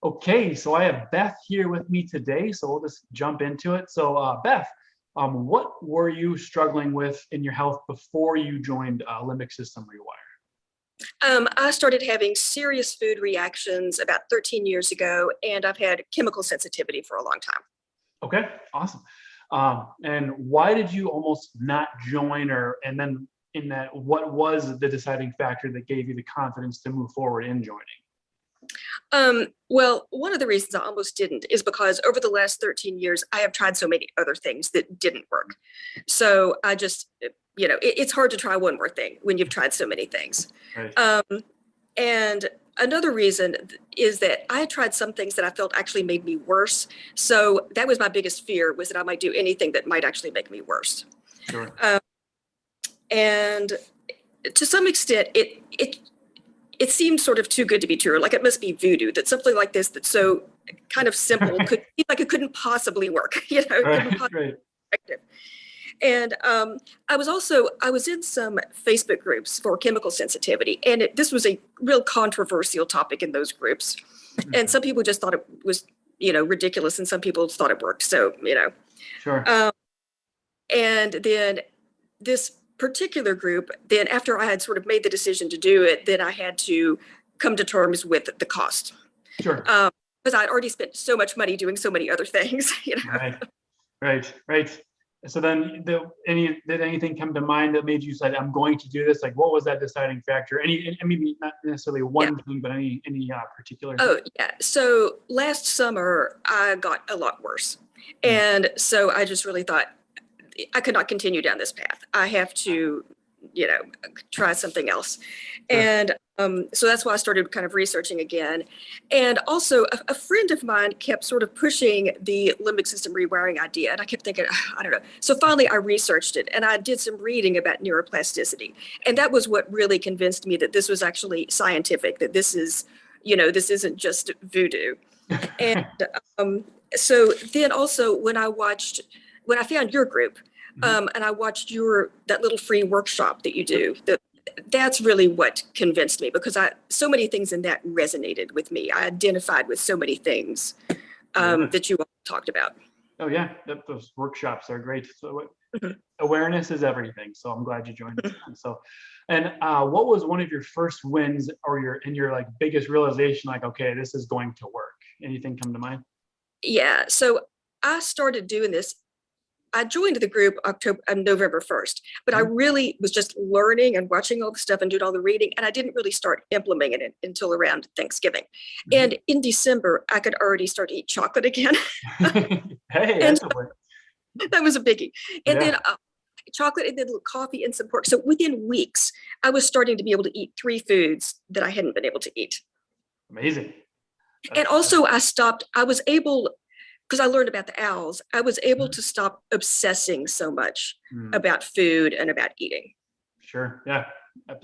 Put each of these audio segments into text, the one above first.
Okay, so I have Beth here with me today, so we'll just jump into it. So, Beth, what were you struggling with in your health before you joined Limbic System Rewire? I started having serious food reactions about 13 years ago, and I've had chemical sensitivity for a long time. Okay, awesome. And why did you almost not join, or and then in that, what was the deciding factor that gave you the confidence to move forward in joining? Well, one of the reasons I almost didn't is because over the last 13 years, I have tried so many other things that didn't work. So I just, it's hard to try one more thing when you've tried so many things. Right. And another reason is that I had tried some things that I felt actually made me worse. So that was my biggest fear, was that I might do anything that might actually make me worse. Sure. And to some extent, it seemed sort of too good to be true. Like it must be voodoo that something like this that's so kind of simple could seem like it couldn't possibly work. It couldn't possibly be effective. And I was in some Facebook groups for chemical sensitivity, and this was a real controversial topic in those groups. And some people just thought it was, ridiculous, and some people thought it worked. So, Sure. And then this particular group, then after I had sort of made the decision to do it, then I had to come to terms with the cost. Sure. Because I'd already spent so much money doing so many other things. Right. So then, did anything come to mind that made you say, "I'm going to do this"? Like, what was that deciding factor? Maybe not necessarily one thing, but any particular? Oh yeah. So last summer I got a lot worse, and so I just really thought I could not continue down this path. I have to, try something else. Sure. And so that's why I started kind of researching again. And also a friend of mine kept sort of pushing the limbic system rewiring idea. And I kept thinking, I don't know. So finally I researched it and I did some reading about neuroplasticity. And that was what really convinced me that this was actually scientific, that this is, this isn't just voodoo. And so then also when I found your group, and I watched that little free workshop that you do, that's really what convinced me, because so many things in that resonated with me. I identified with so many things that you all talked about. Oh yeah, those workshops are great. So awareness is everything. So I'm glad you joined us. So, and what was one of your first wins, or your like biggest realization? Like, okay, this is going to work. Anything come to mind? Yeah. So I started doing this. I joined the group November 1st, but I really was just learning and watching all the stuff and doing all the reading, and I didn't really start implementing it until around Thanksgiving. And in December, I could already start to eat chocolate again. Hey, that's a win. That was a biggie. And then chocolate, and then coffee and some pork. So within weeks, I was starting to be able to eat 3 foods that I hadn't been able to eat. Amazing. And also I was able, because I learned about the owls, I was able to stop obsessing so much about food and about eating. Sure. Yeah,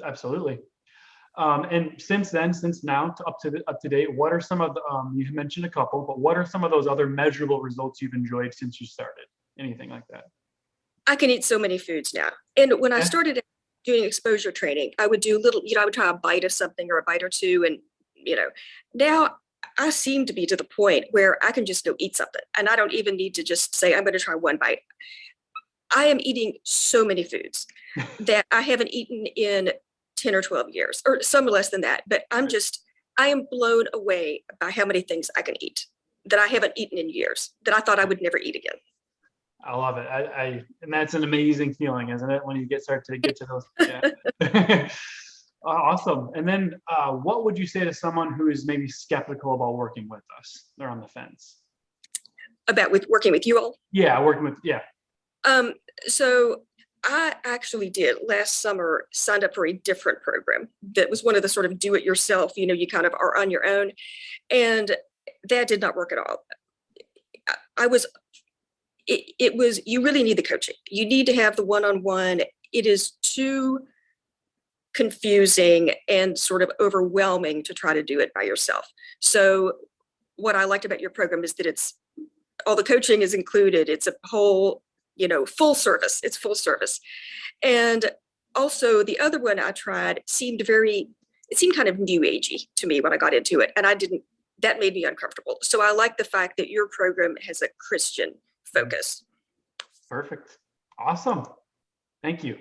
absolutely. And since now up to date, what are some of the, you mentioned a couple, but what are some of those other measurable results you've enjoyed since you started? Anything like that? I can eat so many foods now. And when I started doing exposure training, I would do I would try a bite of something or a bite or two. And, now I seem to be to the point where I can just go eat something, and I don't even need to just say, I'm going to try one bite. I am eating so many foods that I haven't eaten in 10 or 12 years, or some less than that. But I am blown away by how many things I can eat that I haven't eaten in years, that I thought I would never eat again. I love it. And that's an amazing feeling, isn't it? When you start to get to those. Yeah. Awesome. And then what would you say to someone who is maybe skeptical about working with us? They're on the fence. About working with you all? Yeah, working with, yeah. So I actually did last summer signed up for a different program that was one of the sort of do it yourself, you kind of are on your own. And that did not work at all. You really need the coaching. You need to have the one-on-one. It is too confusing and sort of overwhelming to try to do it by yourself. So what I liked about your program is that all the coaching is included. It's a whole, full service. It's full service. And also the other one I tried seemed kind of new agey to me when I got into it. And I didn't that made me uncomfortable. So I like the fact that your program has a Christian focus. Perfect. Awesome. Thank you.